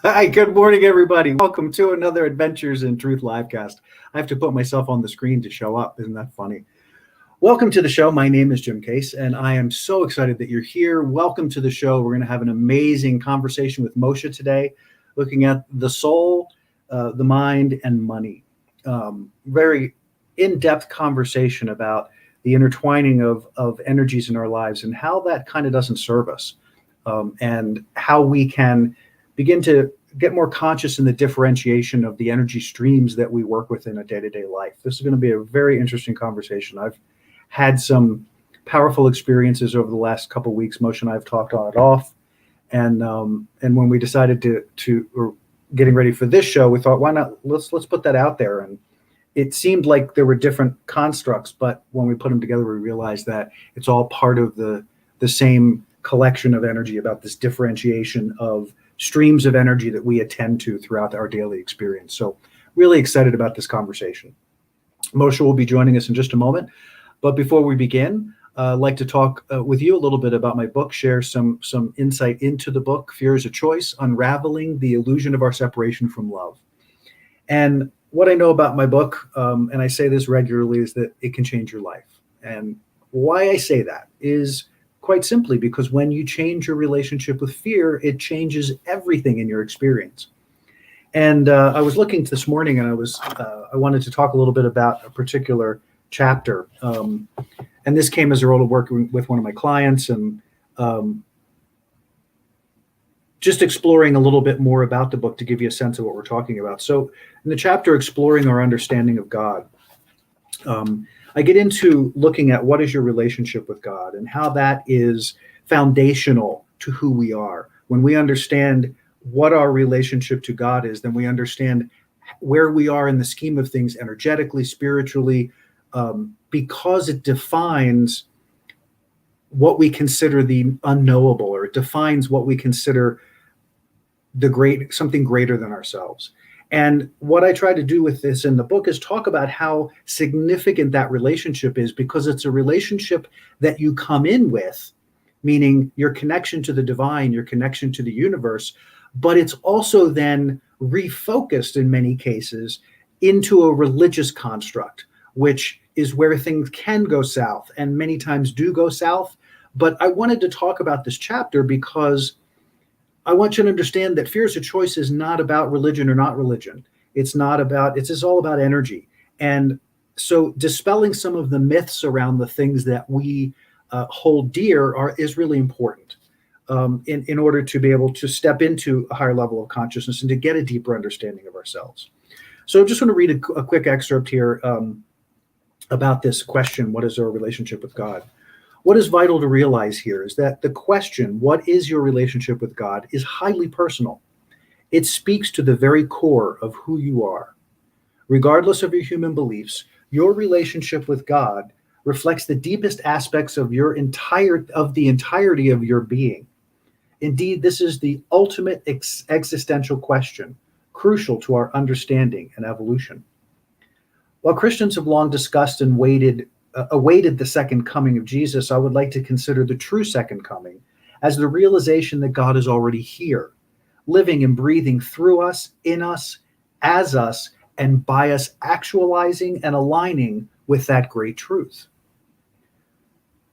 Hi, good morning, everybody. Welcome to another Adventures in Truth livecast. I have to put myself on the screen to show up. Isn't that funny? Welcome to the show. My name is Jim Case, and I am so excited that you're here. Welcome to the show. We're going to have an amazing conversation with Moshe today, looking at the soul, the mind, and money. Very in-depth conversation about the intertwining of energies in our lives and how that kind of doesn't serve us, and how we can begin to get more conscious in the differentiation of the energy streams that we work with in a day-to-day life. This is going to be a very interesting conversation. I've had some powerful experiences over the last couple of weeks. Moshe and I have talked on and off, and when we decided or getting ready for this show, we thought, why not let's put that out there. And it seemed like there were different constructs, but when we put them together, we realized that it's all part of the same collection of energy, about this differentiation of streams of energy that we attend to throughout our daily experience. So really excited about this conversation. Moshe will be joining us in just a moment. But before we begin, I'd like to talk with you a little bit about my book, share some insight into the book, Fear is a Choice, Unraveling the Illusion of Our Separation from Love. And what I know about my book, and I say this regularly, is that it can change your life. And why I say that is quite simply because when you change your relationship with fear, it changes everything in your experience. And I was looking this morning, and I wanted to talk a little bit about a particular chapter. And this came as a result of working with one of my clients, and just exploring a little bit more about the book to give you a sense of what we're talking about. So in the chapter, Exploring Our Understanding of God, I get into looking at what is your relationship with God and how that is foundational to who we are. When we understand what our relationship to God is, then we understand where we are in the scheme of things energetically, spiritually, because it defines what we consider the unknowable, or it defines what we consider something greater than ourselves. And what I try to do with this in the book is talk about how significant that relationship is, because it's a relationship that you come in with, meaning your connection to the divine, your connection to the universe, but it's also then refocused in many cases into a religious construct, which is where things can go south and many times do go south. But I wanted to talk about this chapter because I want you to understand that Fear is a Choice is not about religion or not religion. It's just all about energy. And so dispelling some of the myths around the things that we hold dear is really important in order to be able to step into a higher level of consciousness and to get a deeper understanding of ourselves. So I just want to read a quick excerpt here about this question, what is our relationship with God? What is vital to realize here is that the question, what is your relationship with God, is highly personal. It speaks to the very core of who you are. Regardless of your human beliefs, your relationship with God reflects the deepest aspects of the entirety of your being. Indeed, this is the ultimate existential question, crucial to our understanding and evolution. While Christians have long discussed and awaited the second coming of Jesus, I would like to consider the true second coming as the realization that God is already here, living and breathing through us, in us, as us, and by us, actualizing and aligning with that great truth.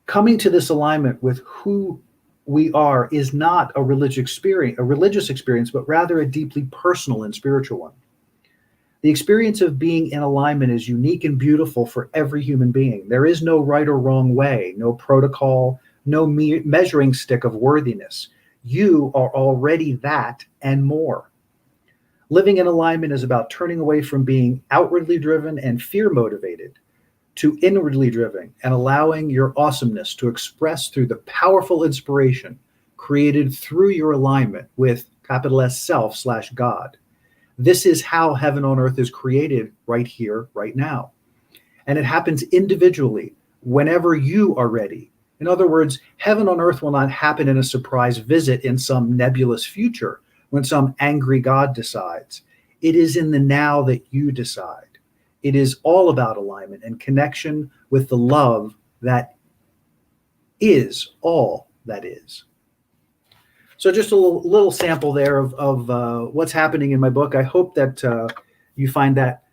Coming to this alignment with who we are is not a religious experience, but rather a deeply personal and spiritual one. The experience of being in alignment is unique and beautiful for every human being. There is no right or wrong way, no protocol, no measuring stick of worthiness. You are already that and more. Living in alignment is about turning away from being outwardly driven and fear motivated to inwardly driven and allowing your awesomeness to express through the powerful inspiration created through your alignment with capital S self/God. This is how heaven on earth is created right here, right now. And it happens individually whenever you are ready. In other words, heaven on earth will not happen in a surprise visit in some nebulous future when some angry God decides. It is in the now that you decide. It is all about alignment and connection with the love that is all that is. So just a little sample there of what's happening in my book. I hope that you find that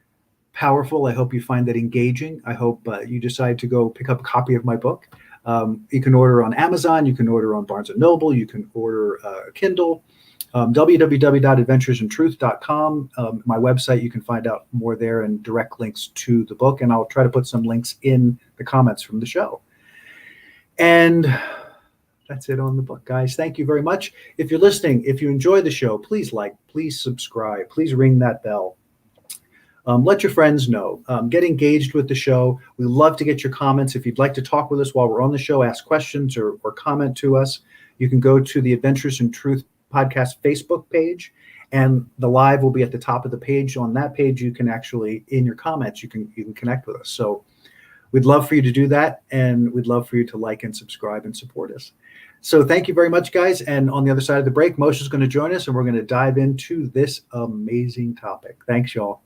powerful. I hope you find that engaging. I hope you decide to go pick up a copy of my book. You can order on Amazon. You can order on Barnes & Noble. You can order Kindle. www.adventuresintruth.com. My website, you can find out more there and direct links to the book. And I'll try to put some links in the comments from the show. And that's it on the book, guys. Thank you very much. If you're listening, if you enjoy the show, please like, please subscribe, please ring that bell. Let your friends know. Get engaged with the show. We love to get your comments. If you'd like to talk with us while we're on the show, ask questions or comment to us, you can go to the Adventures in Truth podcast Facebook page, and the live will be at the top of the page. On that page, you can actually, in your comments, you can connect with us. So we'd love for you to do that, and we'd love for you to like and subscribe and support us. So thank you very much, guys. And on the other side of the break, Moshe is going to join us, and we're going to dive into this amazing topic. Thanks, y'all.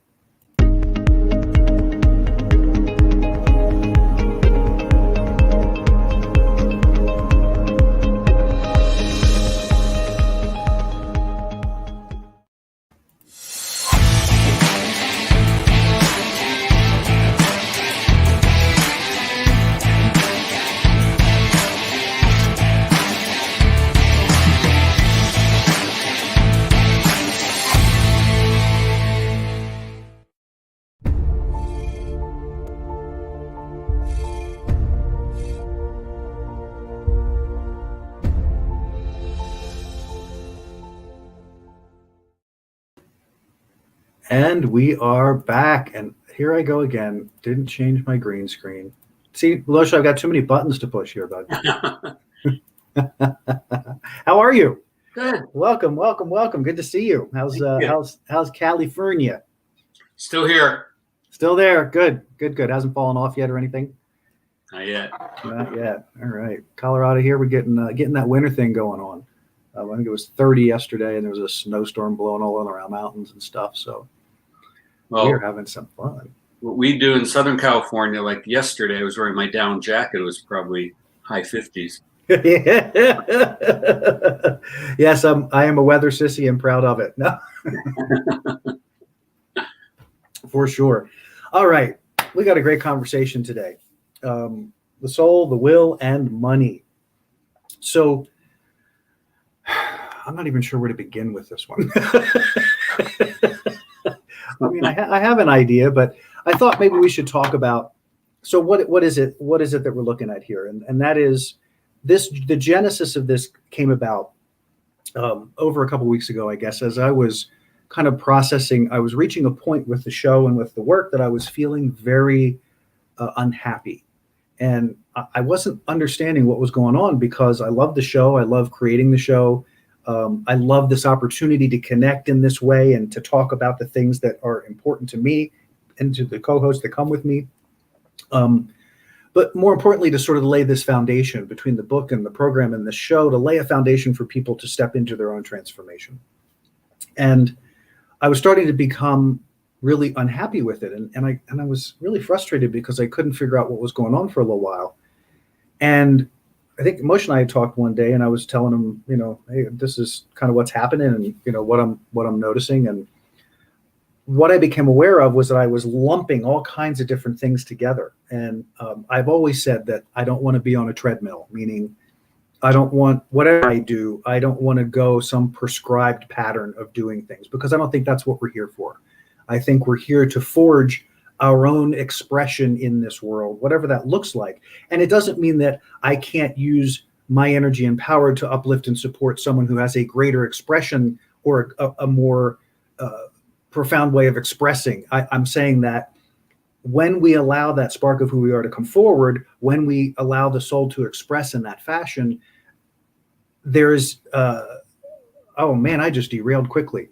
And we are back. And here I go again. Didn't change my green screen. See, Moshe, I've got too many buttons to push here, bud. How are you? Good. Welcome. Good to see you. How's California? Still here. Still there. Good. Hasn't fallen off yet or anything? Not yet. Not yet. All right. Colorado here, we're getting that winter thing going on. I think it was 30 yesterday, and there was a snowstorm blowing all around mountains and stuff. So we're having some fun. What we do in Southern California, like yesterday, I was wearing my down jacket. It was probably high 50s. Yes, I am a weather sissy and proud of it. No. For sure. All right. We got a great conversation today. The soul, the will, and money. So I'm not even sure where to begin with this one. I mean, I have an idea, but I thought maybe we should talk about, so what is it that we're looking at here? And that is the genesis of this came about over a couple of weeks ago, I guess, as I was kind of processing. I was reaching a point with the show and with the work that I was feeling very unhappy. And I wasn't understanding what was going on, because I love the show. I love creating the show. I love this opportunity to connect in this way and to talk about the things that are important to me and to the co-hosts that come with me. But more importantly, to sort of lay this foundation between the book and the program and the show, to lay a foundation for people to step into their own transformation. And I was starting to become really unhappy with it. And I was really frustrated because I couldn't figure out what was going on for a little while. And I think Moshe and I had talked one day, and I was telling him, hey, this is kind of what's happening, and what I'm noticing. And what I became aware of was that I was lumping all kinds of different things together. And I've always said that I don't want to be on a treadmill, meaning I don't want, whatever I do, I don't want to go some prescribed pattern of doing things, because I don't think that's what we're here for. I think we're here to forge our own expression in this world, whatever that looks like. And it doesn't mean that I can't use my energy and power to uplift and support someone who has a greater expression or a more profound way of expressing. I'm saying that when we allow that spark of who we are to come forward, when we allow the soul to express in that fashion, there's, oh man, I just derailed quickly.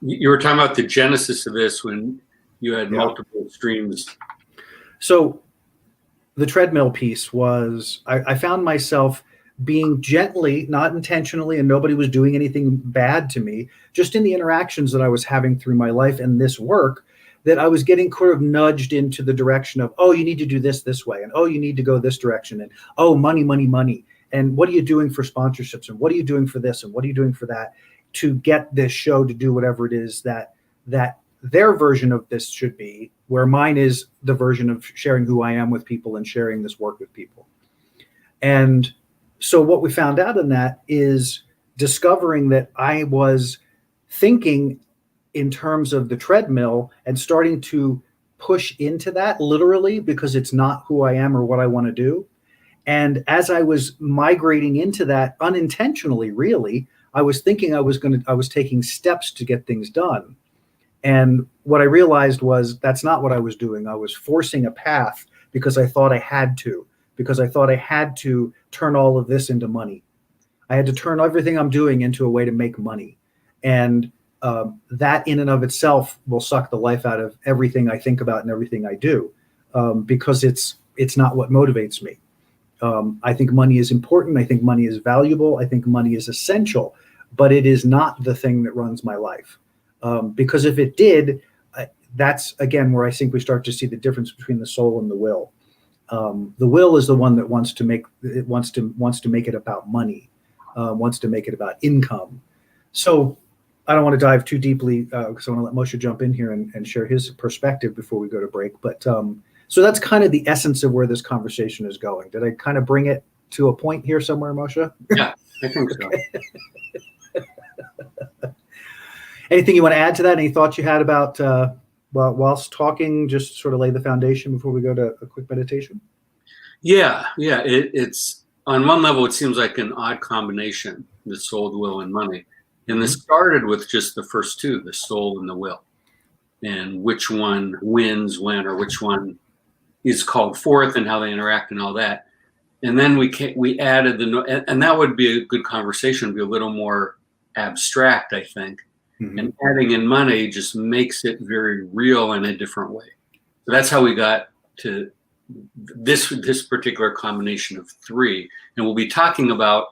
You were talking about the genesis of this when you had multiple streams. So the treadmill piece was, I found myself being gently, not intentionally, and nobody was doing anything bad to me, just in the interactions that I was having through my life and this work, that I was getting sort of nudged into the direction of, oh, you need to do this way, and oh, you need to go this direction, and oh, money. And what are you doing for sponsorships? And what are you doing for this? And what are you doing for that to get this show to do whatever it is that their version of this should be, where mine is the version of sharing who I am with people and sharing this work with people. And so what we found out in that is discovering that I was thinking in terms of the treadmill and starting to push into that literally, because it's not who I am or what I want to do. And as I was migrating into that unintentionally, really, I was thinking I was taking steps to get things done. And what I realized was that's not what I was doing. I was forcing a path because I thought I had to, turn all of this into money. I had to turn everything I'm doing into a way to make money. And that in and of itself will suck the life out of everything I think about and everything I do, because it's not what motivates me. I think money is important. I think money is valuable. I think money is essential, but it is not the thing that runs my life. Because if it did, that's again where I think we start to see the difference between the soul and the will. The will is the one that wants to make it about money, wants to make it about income. So I don't want to dive too deeply because I want to let Moshe jump in here and share his perspective before we go to break. But so that's kind of the essence of where this conversation is going. Did I kind of bring it to a point here somewhere, Moshe? Yeah, I think so. Anything you want to add to that? Any thoughts you had about whilst talking, just sort of lay the foundation before we go to a quick meditation? Yeah. It's on one level, it seems like an odd combination, the soul, the will, and money. And this started with just the first two, the soul and the will, and which one wins when, or which one is called forth and how they interact and all that. And then we added and that would be a good conversation, be a little more abstract, I think. Mm-hmm. And adding in money just makes it very real in a different way. So that's how we got to this particular combination of three. And we'll be talking about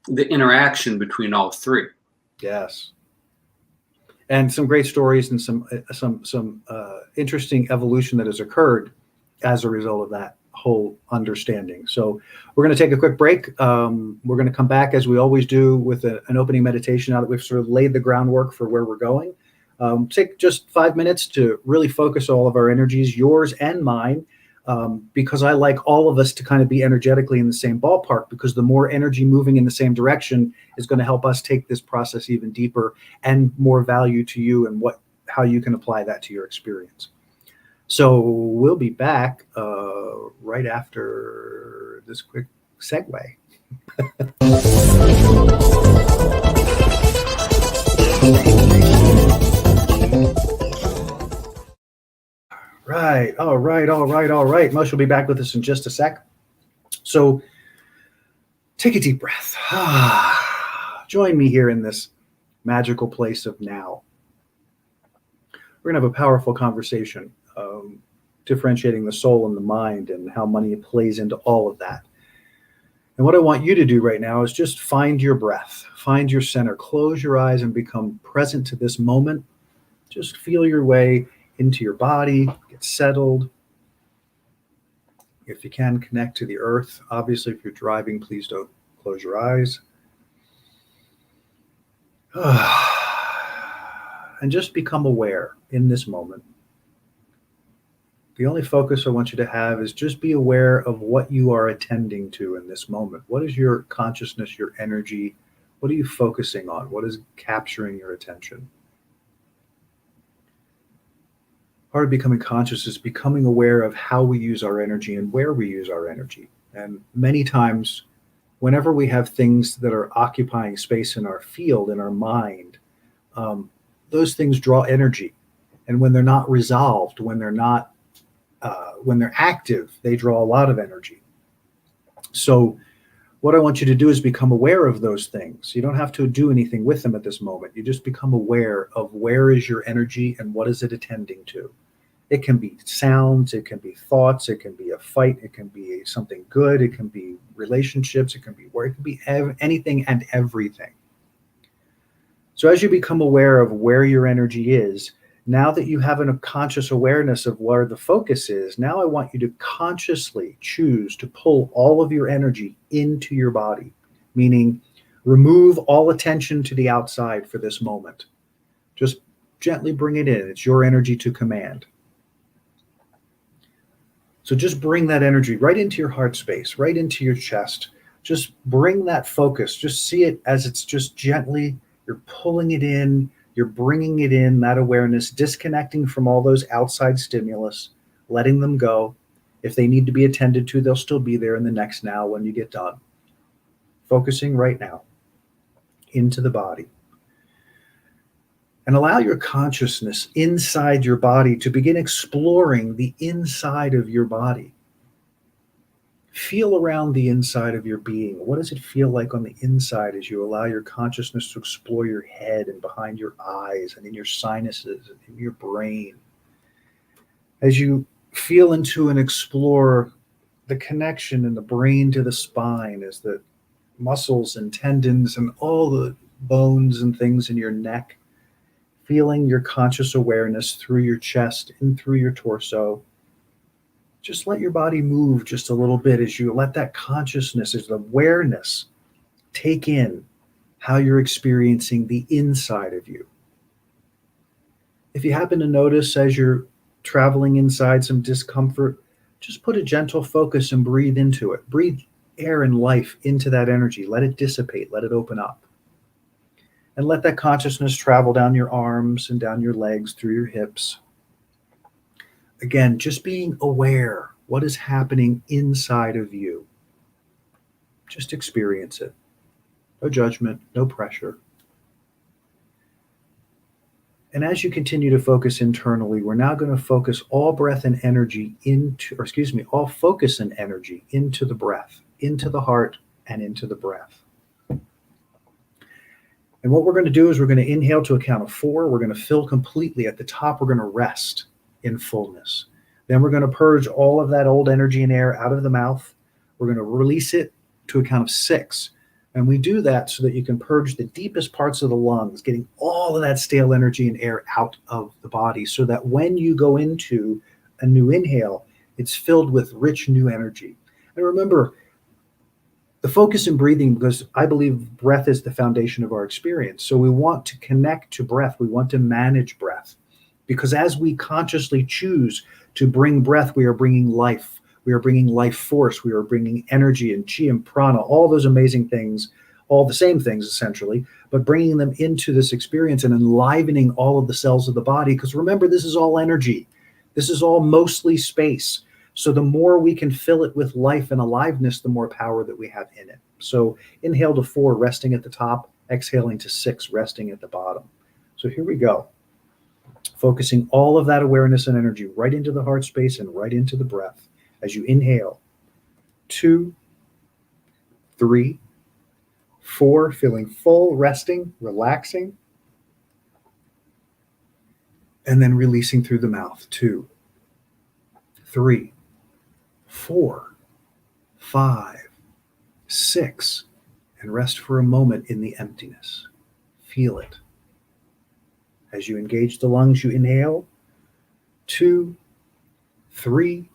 the interaction between all three. Yes. And some great stories and some interesting evolution that has occurred as a result of that whole understanding. So we're going to take a quick break. We're going to come back as we always do with an opening meditation now that we've sort of laid the groundwork for where we're going. Take just 5 minutes to really focus all of our energies, yours and mine, because I like all of us to kind of be energetically in the same ballpark, because the more energy moving in the same direction is going to help us take this process even deeper and more value to you and how you can apply that to your experience. So we'll be back right after this quick segue. Right. All right. Moshe will be back with us in just a sec. So take a deep breath. Join me here in this magical place of now. We're going to have a powerful conversation, differentiating the soul and the mind and how money plays into all of that. And what I want you to do right now is just find your breath, find your center, close your eyes and become present to this moment. Just feel your way into your body, get settled. If you can, connect to the earth. Obviously, if you're driving, please don't close your eyes. And just become aware in this moment. The only focus I want you to have is just be aware of what you are attending to in this moment. What is your consciousness, your energy? What are you focusing on? What is capturing your attention? Part of becoming conscious is becoming aware of how we use our energy and where we use our energy. And many times, whenever we have things that are occupying space in our field, in our mind, those things draw energy. And when they're not resolved, when they're active, they draw a lot of energy. So what I want you to do is become aware of those things. You don't have to do anything with them at this moment. You just become aware of where is your energy and what is it attending to. It can be sounds, it can be thoughts, it can be a fight, it can be something good, it can be relationships, it can be work, it can be anything and everything. So as you become aware of where your energy is, Now that you have a conscious awareness of where the focus is, now I want you to consciously choose to pull all of your energy into your body, meaning remove all attention to the outside for this moment. Just gently bring it in. It's your energy to command. So just bring that energy right into your heart space, right into your chest. Just bring that focus. Just see it as it's just gently, you're pulling it in, you're bringing it in, that awareness, disconnecting from all those outside stimulus, letting them go. If they need to be attended to, they'll still be there in the next now when you get done. Focusing right now into the body. And allow your consciousness inside your body to begin exploring the inside of your body. Feel around the inside of your being. What does it feel like on the inside as you allow your consciousness to explore your head and behind your eyes and in your sinuses and in your brain? As you feel into and explore the connection in the brain to the spine, as the muscles and tendons and all the bones and things in your neck, feeling your conscious awareness through your chest and through your torso. Just let your body move just a little bit as you let that consciousness, as awareness, take in how you're experiencing the inside of you. If you happen to notice as you're traveling inside some discomfort, just put a gentle focus and breathe into it. Breathe air and life into that energy. Let it dissipate. Let it open up. And let that consciousness travel down your arms and down your legs, through your hips. Again, just being aware what is happening inside of you. Just experience it. No judgment, no pressure. And as you continue to focus internally, we're now going to focus all breath and energy all focus and energy into the breath, into the heart, and into the breath. And what we're going to do is we're going to inhale to a count of 4. We're going to fill completely. At the top, we're going to rest in fullness. Then we're going to purge all of that old energy and air out of the mouth. We're going to release it to a count of 6. And we do that so that you can purge the deepest parts of the lungs, getting all of that stale energy and air out of the body, so that when you go into a new inhale, it's filled with rich new energy. And remember, the focus in breathing, because I believe breath is the foundation of our experience. So we want to connect to breath. We want to manage breath. Because as we consciously choose to bring breath, we are bringing life. We are bringing life force. We are bringing energy and chi and prana, all those amazing things, all the same things essentially, but bringing them into this experience and enlivening all of the cells of the body. Because remember, this is all energy. This is all mostly space. So the more we can fill it with life and aliveness, the more power that we have in it. So inhale to 4, resting at the top, exhaling to 6, resting at the bottom. So here we go. Focusing all of that awareness and energy right into the heart space and right into the breath. As you inhale, 2, 3, 4, feeling full, resting, relaxing. And then releasing through the mouth, 2, 3, 4, 5, 6, and rest for a moment in the emptiness. Feel it. As you engage the lungs, you inhale, 2, 3,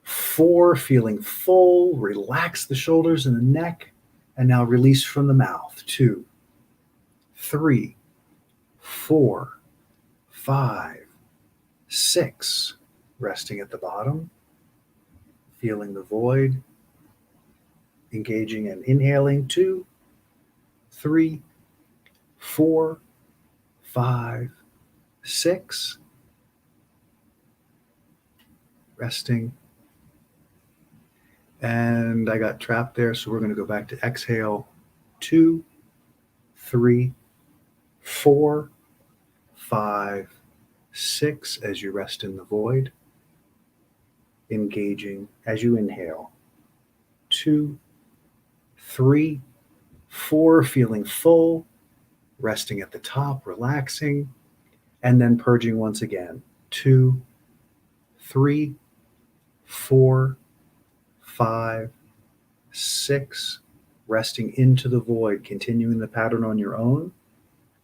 4, feeling full, relax the shoulders and the neck, and now release from the mouth, 2, 3, 4, 5, 6, resting at the bottom. Feeling the void, engaging and inhaling, 2, 3, 4, 5, 6, resting. And I got trapped there, so we're going to go back to exhale, 2, 3, 4, 5, 6, as you rest in the void. Engaging as you inhale, 2, 3, 4, feeling full, resting at the top, relaxing, and then purging once again, 2, 3, 4, 5, 6, resting into the void, continuing the pattern on your own,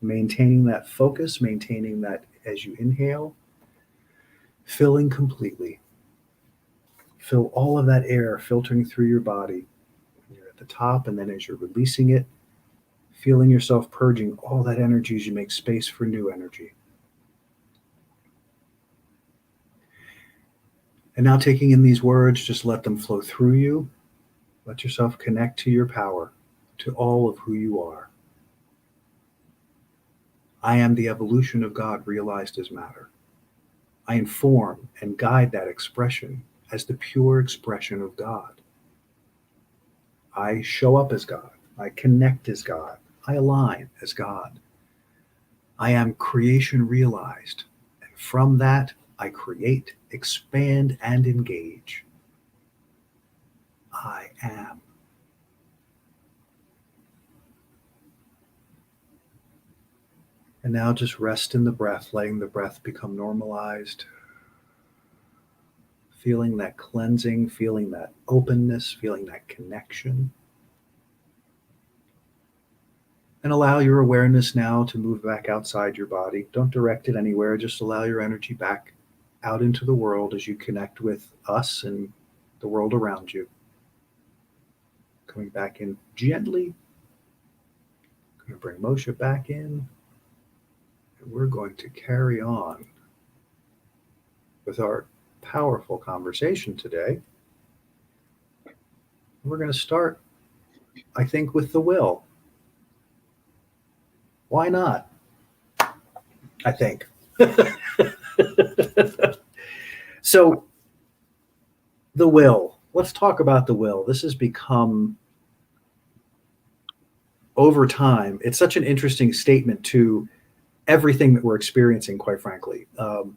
maintaining that focus, maintaining that as you inhale, filling completely. Feel all of that air filtering through your body. You're at the top, and then as you're releasing it, feeling yourself purging all that energy as you make space for new energy. And now taking in these words, just let them flow through you. Let yourself connect to your power, to all of who you are. I am the evolution of God realized as matter. I inform and guide that expression as the pure expression of God. I show up as God. I connect as God. I align as God. I am creation realized. And from that, I create, expand, and engage. I am. And now just rest in the breath, letting the breath become normalized. Feeling that cleansing, feeling that openness, feeling that connection. And allow your awareness now to move back outside your body. Don't direct it anywhere. Just allow your energy back out into the world as you connect with us and the world around you. Coming back in gently. I'm going to bring Moshe back in. And we're going to carry on with our powerful conversation today. We're going to start, I think, with the will. Why not? I think. So, the will. Let's talk about the will. This has become, over time, it's such an interesting statement to everything that we're experiencing, quite frankly,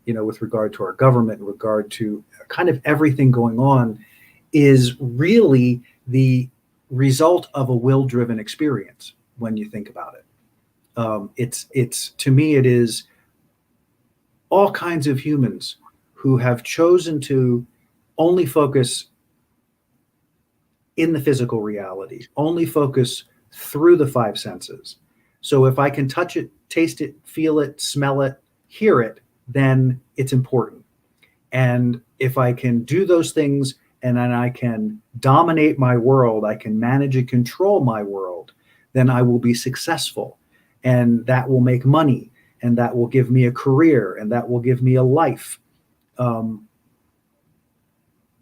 with regard to our government, in regard to kind of everything going on, is really the result of a will-driven experience when you think about it. It's to me, it is all kinds of humans who have chosen to only focus in the physical reality, only focus through the five senses. So if I can touch it, taste it, feel it, smell it, hear it, then it's important. And if I can do those things and then I can dominate my world, I can manage and control my world, then I will be successful. And that will make money, and that will give me a career, and that will give me a life.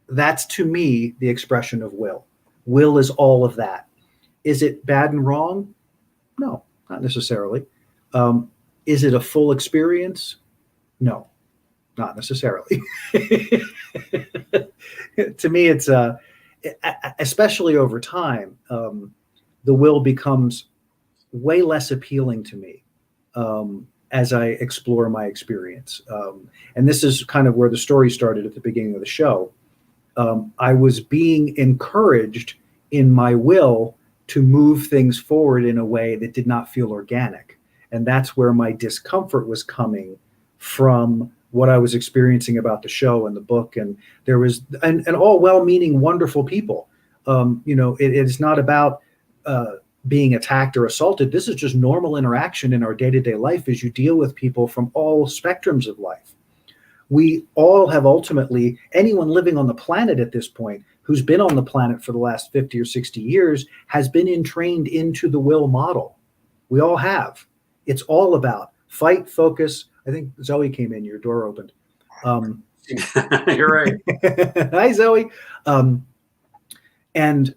That's, to me, the expression of will. Will is all of that. Is it bad and wrong? No, not necessarily. Is it a full experience? No, not necessarily. To me, it's especially over time, the will becomes way less appealing to me as I explore my experience. And this is kind of where the story started at the beginning of the show. I was being encouraged in my will to move things forward in a way that did not feel organic. And that's where my discomfort was coming from, what I was experiencing about the show and the book. And there was, and all well-meaning, wonderful people. It is not about being attacked or assaulted. This is just normal interaction in our day-to-day life as you deal with people from all spectrums of life. We all have ultimately, anyone living on the planet at this point who's been on the planet for the last 50 or 60 years has been entrained into the will model. We all have. It's all about fight, focus. I think Zoe came in, your door opened. You're right. Hi, Zoe. And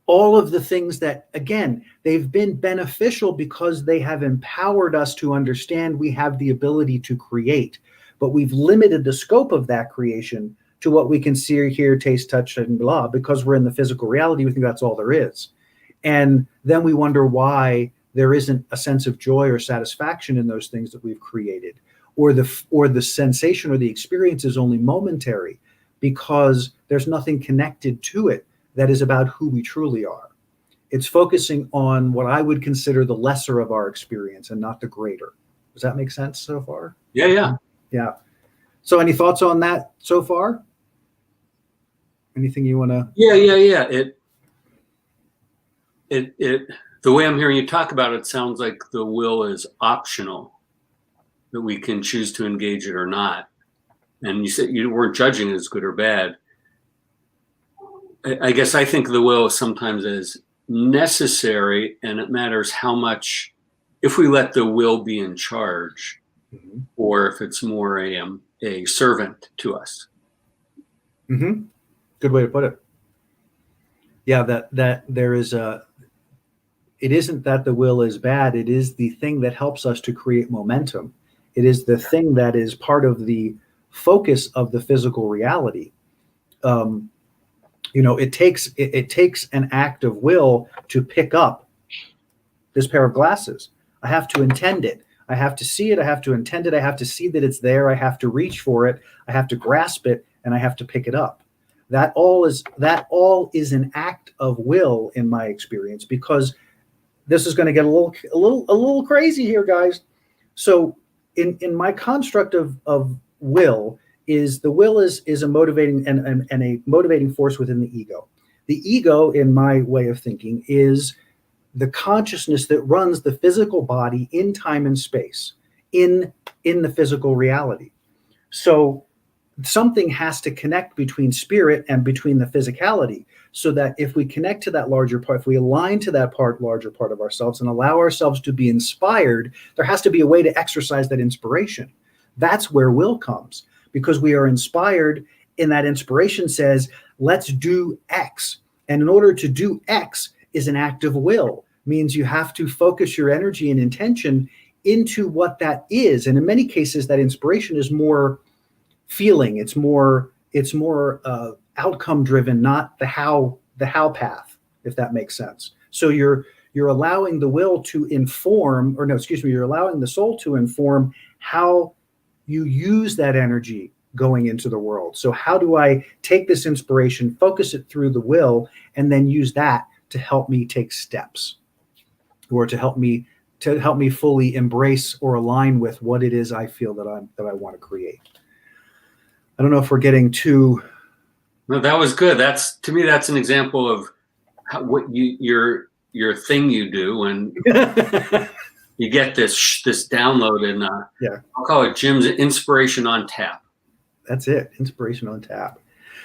all of the things that, again, they've been beneficial because they have empowered us to understand we have the ability to create, but we've limited the scope of that creation to what we can see, hear, taste, touch, and blah, because we're in the physical reality. We think that's all there is. And then we wonder why there isn't a sense of joy or satisfaction in those things that we've created, or the sensation or the experience is only momentary because there's nothing connected to it that is about who we truly are. It's focusing on what I would consider the lesser of our experience and not the greater. Does that make sense so far? Yeah. So any thoughts on that so far? Anything you want to? Yeah. It the way I'm hearing you talk about it sounds like the will is optional. that we can choose to engage it or not. And you said you weren't judging it as good or bad. I guess I think the will sometimes is necessary, and it matters how much, if we let the will be in charge, Mm-hmm. or if it's more a servant to us. Mm-hmm. Good way to put it. Yeah, that there is a, it isn't that the will is bad, it is the thing that helps us to create momentum. It is the thing that is part of the focus of the physical reality. It takes an act of will to pick up this pair of glasses. I have to intend it. I have to see it. I have to intend it. I have to see that it's there. I have to reach for it. I have to grasp it, and I have to pick it up. That all is an act of will in my experience, because this is going to get a little crazy here, guys. So in my construct of will, the will is a motivating and a motivating force within the ego. The ego, in my way of thinking, is the consciousness that runs the physical body in time and space, in the physical reality. So something has to connect between spirit and between the physicality, so that if we connect to that larger part, if we align to that larger part of ourselves and allow ourselves to be inspired, there has to be a way to exercise that inspiration. That's where will comes, because we are inspired, and that inspiration says, let's do X. And in order to do X is an act of will, means you have to focus your energy and intention into what that is. And in many cases, that inspiration is more feeling. It's more outcome driven, not the how path, if that makes sense. So you're allowing the will to inform, you're allowing the soul to inform how you use that energy going into the world. So how do I take this inspiration, focus it through the will, and then use that to help me take steps, or to help me fully embrace or align with what it is I feel that I want to create. I don't know if we're getting too. No, that was good. To me, that's an example of what your thing you do when you get this download, and I'll call it Jim's inspiration on tap. That's it, inspiration on tap.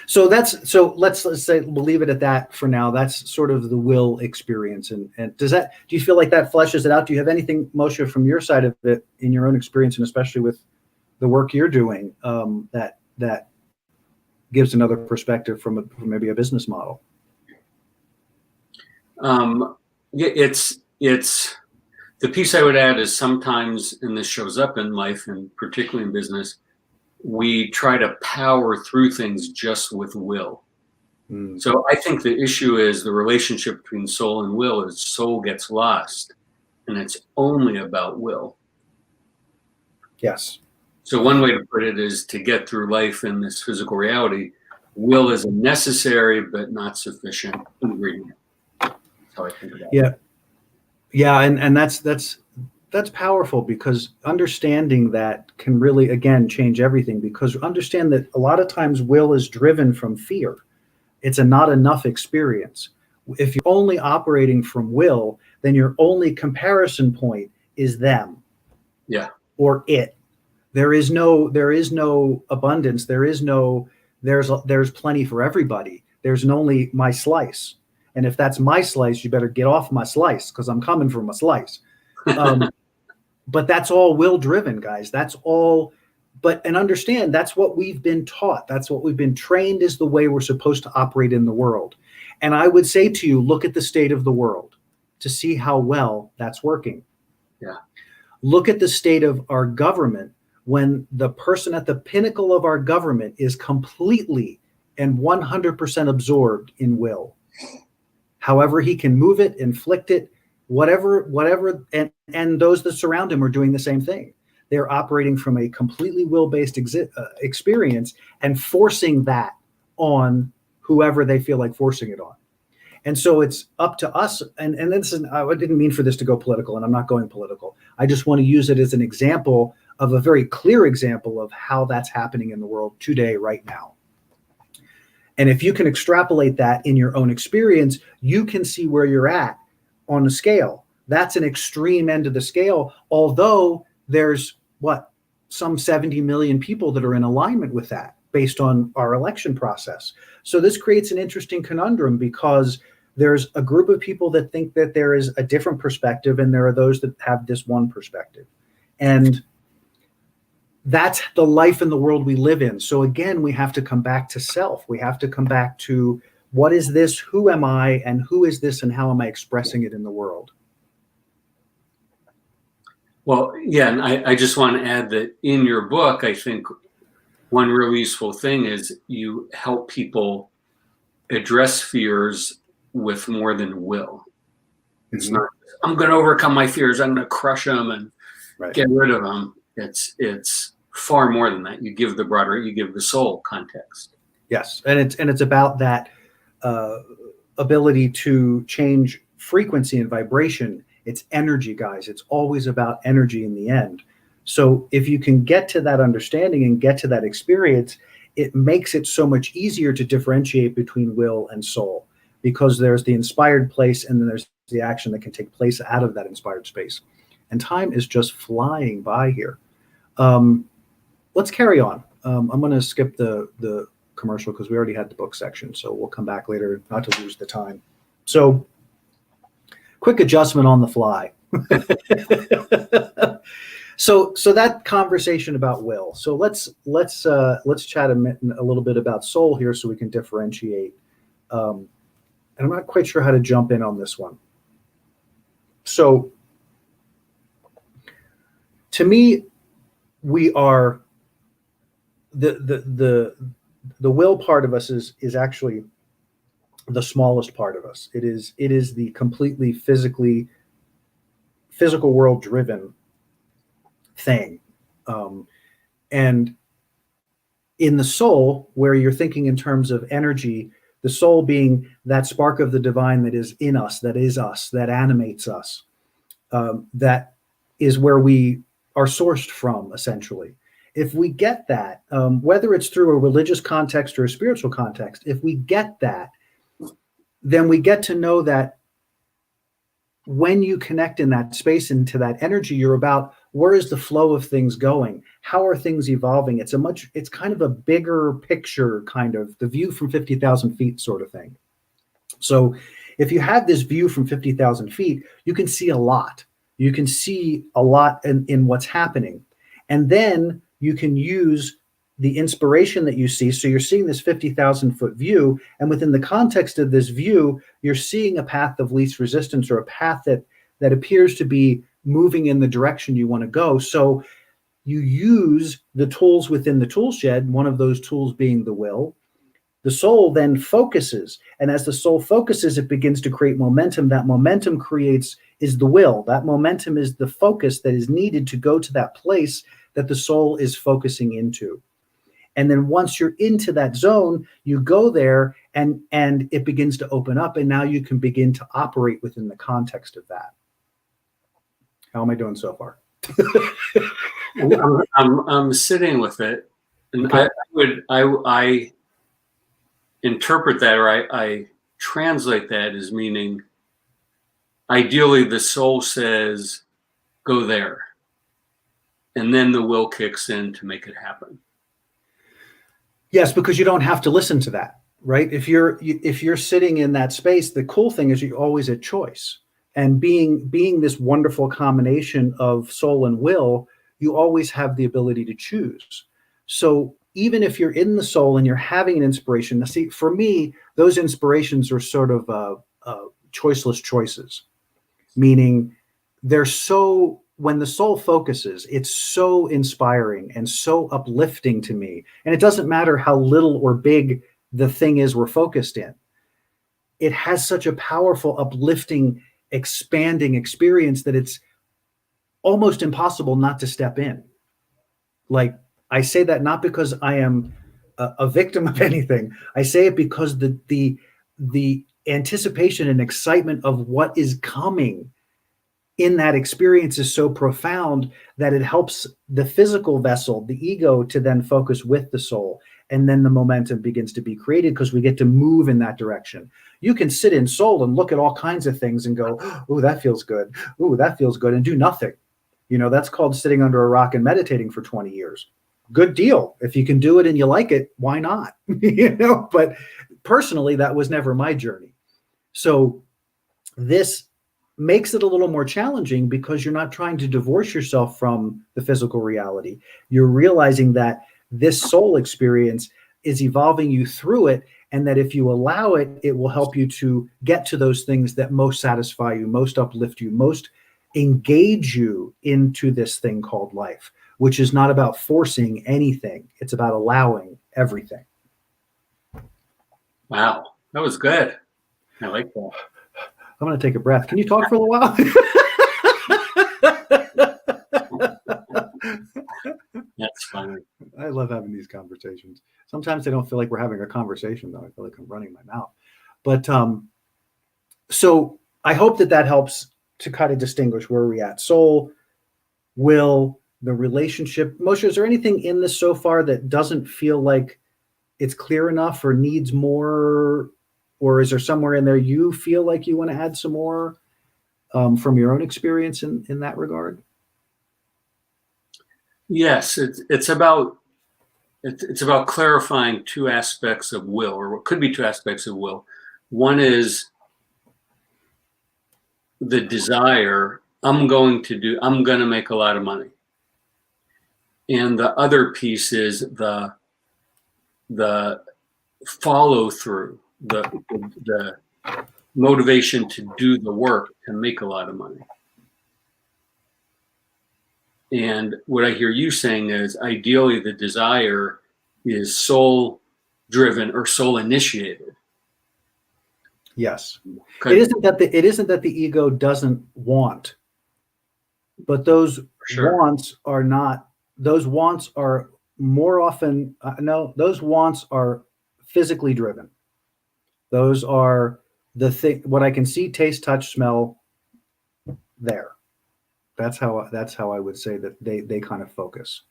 So let's say we'll leave it at that for now. That's sort of the will experience. And do you feel like that fleshes it out? Do you have anything, Moshe, from your side of it, in your own experience, and especially with the work you're doing, that gives another perspective from maybe a business model? It's the piece I would add is sometimes, and this shows up in life and particularly in business, we try to power through things just with will. So I think the issue is the relationship between soul and will is soul gets lost, and it's only about will. Yes. So one way to put it is, to get through life in this physical reality, will is a necessary but not sufficient ingredient. That's how I think about it. Yeah, and that's powerful, because understanding that can really, again, change everything, because understand that a lot of times will is driven from fear. It's a not enough experience. If you're only operating from will, then your only comparison point is them. Yeah. Or it. There is no abundance. There's plenty for everybody. There's only my slice. And if that's my slice, you better get off my slice, because I'm coming from a slice. But that's all will driven, guys. That's all. And understand, that's what we've been taught. That's what we've been trained is the way we're supposed to operate in the world. And I would say to you, look at the state of the world to see how well that's working. Yeah. Look at the state of our government, when the person at the pinnacle of our government is completely and 100% absorbed in will. However he can move it, inflict it, whatever, and those that surround him are doing the same thing. They're operating from a completely will-based experience and forcing that on whoever they feel like forcing it on. And so it's up to us. And this is, I didn't mean for this to go political, and I'm not going political. I just want to use it as an example of a very clear example of how that's happening in the world today, right now. And if you can extrapolate that in your own experience, you can see where you're at on the scale. That's an extreme end of the scale, although there's some 70 million people that are in alignment with that based on our election process. So this creates an interesting conundrum, because there's a group of people that think that there is a different perspective, and there are those that have this one perspective. And that's the life in the world we live in. So again, we have to come back to self. We have to come back to, what is this? Who am I? And who is this? And how am I expressing it in the world? Well, yeah, and I just want to add that in your book, I think one really useful thing is you help people address fears with more than will. It's not, I'm going to overcome my fears, I'm going to crush them and get rid of them. It's far more than that. You give the soul context. Yes, and it's about that ability to change frequency and vibration. It's energy, guys. It's always about energy in the end. So if you can get to that understanding and get to that experience, it makes it so much easier to differentiate between will and soul, because there's the inspired place and then there's the action that can take place out of that inspired space. And time is just flying by here. Let's carry on. I'm going to skip the commercial because we already had the book section. So we'll come back later, not to lose the time. So quick adjustment on the fly. So that conversation about will. So let's chat a little bit about soul here, so we can differentiate. And I'm not quite sure how to jump in on this one. So to me, we are the will part of us is actually the smallest part of us. It is the completely physical world driven thing. And in the soul, where you're thinking in terms of energy, the soul being that spark of the divine that is in us, that animates us, that is where we are sourced from, essentially. If we get that, whether it's through a religious context or a spiritual context, if we get that, then we get to know that when you connect in that space into that energy, you're about, where is the flow of things going? How are things evolving? It's kind of a bigger picture, kind of the view from 50,000 feet sort of thing. So if you have this view from 50,000 feet, you can see a lot. You can see a lot in what's happening. And then you can use the inspiration that you see. So you're seeing this 50,000 foot view, and within the context of this view, you're seeing a path of least resistance, or a path that appears to be moving in the direction you want to go. So you use the tools within the tool shed, one of those tools being the will. The soul then focuses, and as the soul focuses, it begins to create momentum. That momentum is the will. That momentum is the focus that is needed to go to that place that the soul is focusing into. And then once you're into that zone, you go there and it begins to open up, and now you can begin to operate within the context of that. How am I doing so far? I'm sitting with it, and okay. I interpret that, or I translate that as meaning, ideally the soul says, go there. And then the will kicks in to make it happen. Yes, because you don't have to listen to that, right? If you're sitting in that space, the cool thing is you're always at choice. And being this wonderful combination of soul and will, you always have the ability to choose. So even if you're in the soul and you're having an inspiration, now see, for me, those inspirations are sort of choiceless choices, meaning they're so, when the soul focuses, it's so inspiring and so uplifting to me. And it doesn't matter how little or big the thing is we're focused in. It has such a powerful, uplifting, expanding experience that it's almost impossible not to step in. Like, I say that not because I am a victim of anything. I say it because the anticipation and excitement of what is coming in that experience is so profound that it helps the physical vessel, the ego, to then focus with the soul. And then the momentum begins to be created because we get to move in that direction. You can sit in soul and look at all kinds of things and go, oh, that feels good. Oh, that feels good, and do nothing. That's called sitting under a rock and meditating for 20 years. Good deal. If you can do it and you like it, why not? But personally, that was never my journey. So this makes it a little more challenging because you're not trying to divorce yourself from the physical reality. You're realizing that this soul experience is evolving you through it, and that if you allow it, it will help you to get to those things that most satisfy you, most uplift you, most engage you into this thing called life, which is not about forcing anything. It's about allowing everything. Wow, that was good. I like that. I'm going to take a breath. Can you talk for a little while? That's funny. I love having these conversations. Sometimes I don't feel like we're having a conversation, though. I feel like I'm running my mouth. But so I hope that helps to kind of distinguish where we're at. Soul, will, the relationship. Moshe, is there anything in this so far that doesn't feel like it's clear enough or needs more? Or is there somewhere in there you feel like you want to add some more from your own experience in that regard? Yes, it's about clarifying two aspects of will, or what could be two aspects of will. One is the desire, I'm going to make a lot of money. And the other piece is the follow through, the motivation to do the work to make a lot of money. And what I hear you saying is ideally the desire is soul driven or soul initiated. Yes. It isn't that the ego doesn't want, but those wants are not, those wants are more often, those wants are physically driven. Those are the thing, what I can see, taste, touch, smell there. That's how I would say that they kind of focus.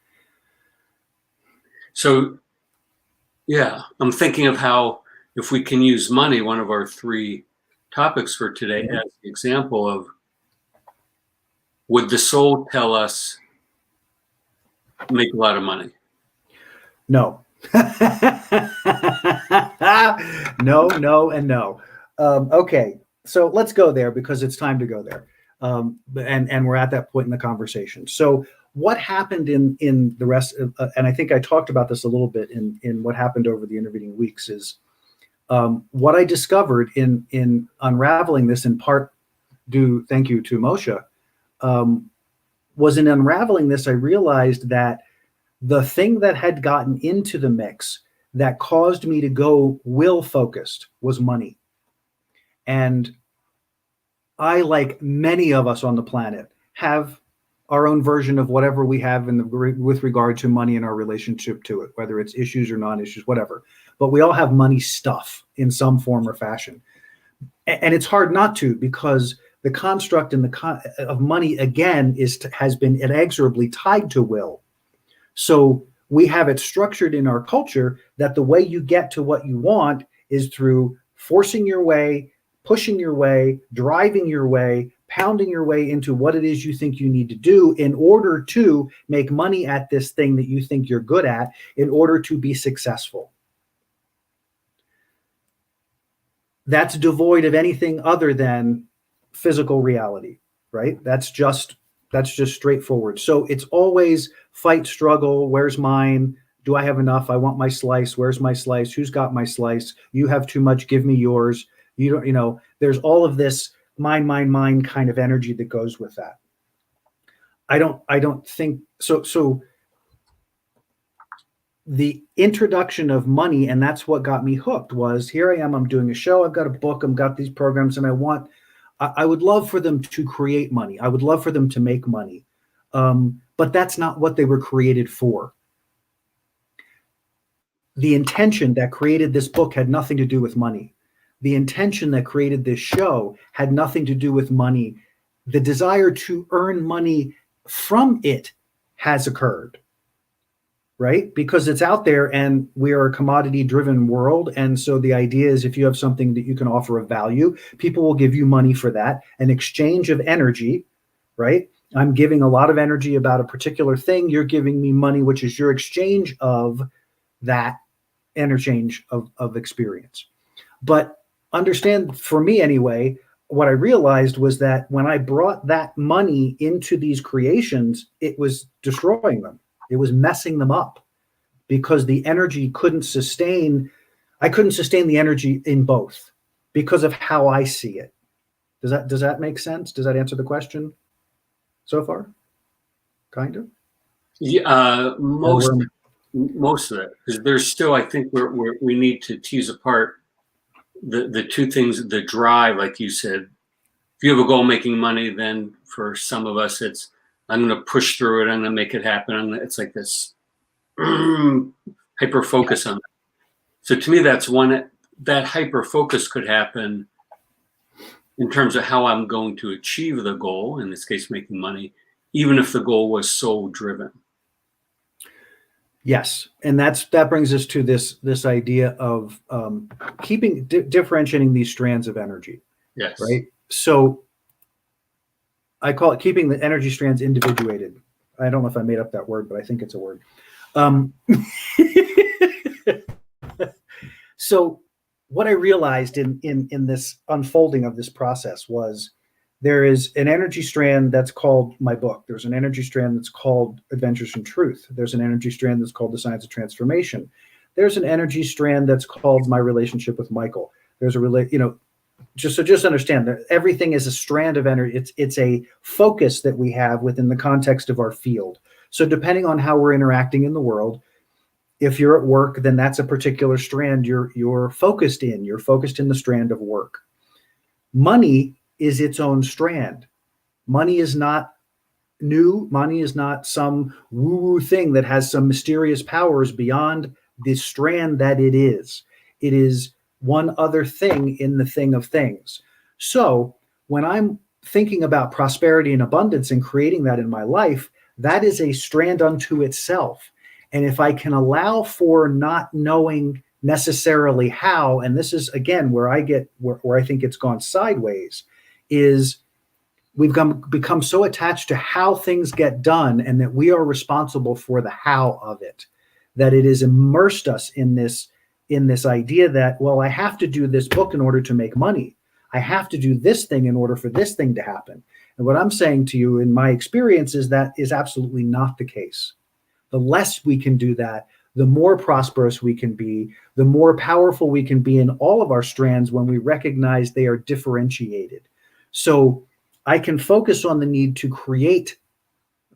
So, yeah, I'm thinking of how if we can use money, one of our three topics for today, as the example of, would the soul tell us make a lot of money? No. No, and no. Okay, so let's go there because it's time to go there. And we're at that point in the conversation. So what happened in the rest of, and I think I talked about this a little bit in what happened over the intervening weeks, is what I discovered in unraveling this, in part thank you to Moshe, was in unraveling this, I realized that the thing that had gotten into the mix that caused me to go will focused was money. And I, like many of us on the planet, have our own version of whatever we have with regard to money and our relationship to it, whether it's issues or non-issues, whatever. But we all have money stuff in some form or fashion. And it's hard not to, because the construct of money, again, has been inexorably tied to will. So we have it structured in our culture that the way you get to what you want is through forcing your way, pushing your way, driving your way, pounding your way into what it is you think you need to do in order to make money at this thing that you think you're good at, in order to be successful. That's devoid of anything other than physical reality, right? That's just straightforward. So it's always fight, struggle. Where's mine? Do I have enough? I want my slice. Where's my slice? Who's got my slice? You have too much. Give me yours. You don't, there's all of this mine kind of energy that goes with that. I don't think so. So the introduction of money, and that's what got me hooked, was here I am, I'm doing a show, I've got a book, I've got these programs, and I would love for them to create money. I would love for them to make money. But that's not what they were created for. The intention that created this book had nothing to do with money. The intention that created this show had nothing to do with money. The desire to earn money from it has occurred, right? Because it's out there and we are a commodity-driven world. And so the idea is, if you have something that you can offer of value, people will give you money for that, an exchange of energy, right? I'm giving a lot of energy about a particular thing. You're giving me money, which is your exchange of that interchange of experience. But understand, for me anyway, what I realized was that when I brought that money into these creations, it was destroying them. It was messing them up because the energy couldn't sustain. I couldn't sustain the energy in both because of how I see it. Does that make sense? Does that answer the question so far? Kind of. Yeah, most of it, because there's still, I think we need to tease apart the two things. The drive, like you said, if you have a goal making money, then for some of us, it's I'm going to push through it. I'm going to make it happen. It's like this hyper focus on it. So to me, that's one. That hyper focus could happen in terms of how I'm going to achieve the goal. In this case, making money, even if the goal was soul driven. Yes, and that brings us to this idea of differentiating these strands of energy. Yes. Right. So I call it keeping the energy strands individuated. I don't know if I made up that word, but I think it's a word. So what I realized in this unfolding of this process was there is an energy strand that's called my book. There's an energy strand that's called Adventures in Truth. There's an energy strand that's called The Science of Transformation. There's an energy strand that's called my relationship with Michael. There's just understand that everything is a strand of energy. It's a focus that we have within the context of our field. So depending on how we're interacting in the world, if you're at work, then that's a particular strand you're focused in. You're focused in the strand of work. Money is its own strand. Money is not new. Money is not some woo-woo thing that has some mysterious powers beyond the strand that it is. It is one other thing in the thing of things. So when I'm thinking about prosperity and abundance and creating that in my life, that is a strand unto itself. And if I can allow for not knowing necessarily how, and this is again where I get where I think it's gone sideways, is we've become so attached to how things get done and that we are responsible for the how of it, that it has immersed us in this idea that, well, I have to do this book in order to make money. I have to do this thing in order for this thing to happen. And what I'm saying to you in my experience is that is absolutely not the case. The less we can do that, the more prosperous we can be, the more powerful we can be in all of our strands when we recognize they are differentiated. So I can focus on the need to create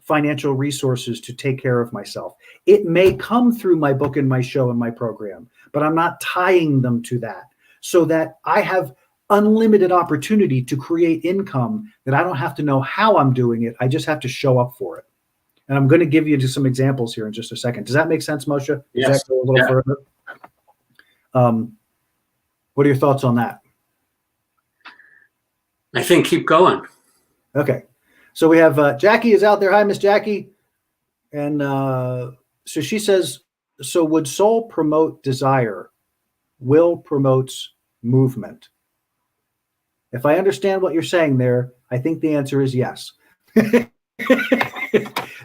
financial resources to take care of myself. It may come through my book and my show and my program, but I'm not tying them to that, so that I have unlimited opportunity to create income that I don't have to know how I'm doing it. I just have to show up for it. And I'm going to give you just some examples here in just a second. Does that make sense, Moshe? Does Yes. that go a little further? What are your thoughts on that? I think keep going. Okay. So we have Jackie is out there. Hi, Miss Jackie. And so she says, so would soul promote desire? Will promotes movement. If I understand what you're saying there, I think the answer is yes.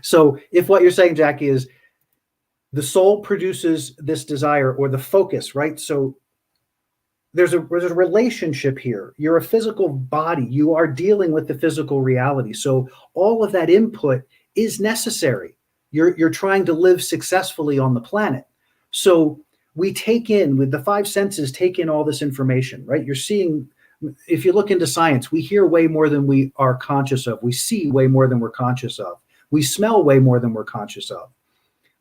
So if what you're saying, Jackie, is the soul produces this desire or the focus, right? So there's a relationship here. You're a physical body. You are dealing with the physical reality. So all of that input is necessary. You're trying to live successfully on the planet. So we take in, with the five senses, take in all this information, right? You're seeing, if you look into science, we hear way more than we are conscious of. We see way more than we're conscious of. We smell way more than we're conscious of.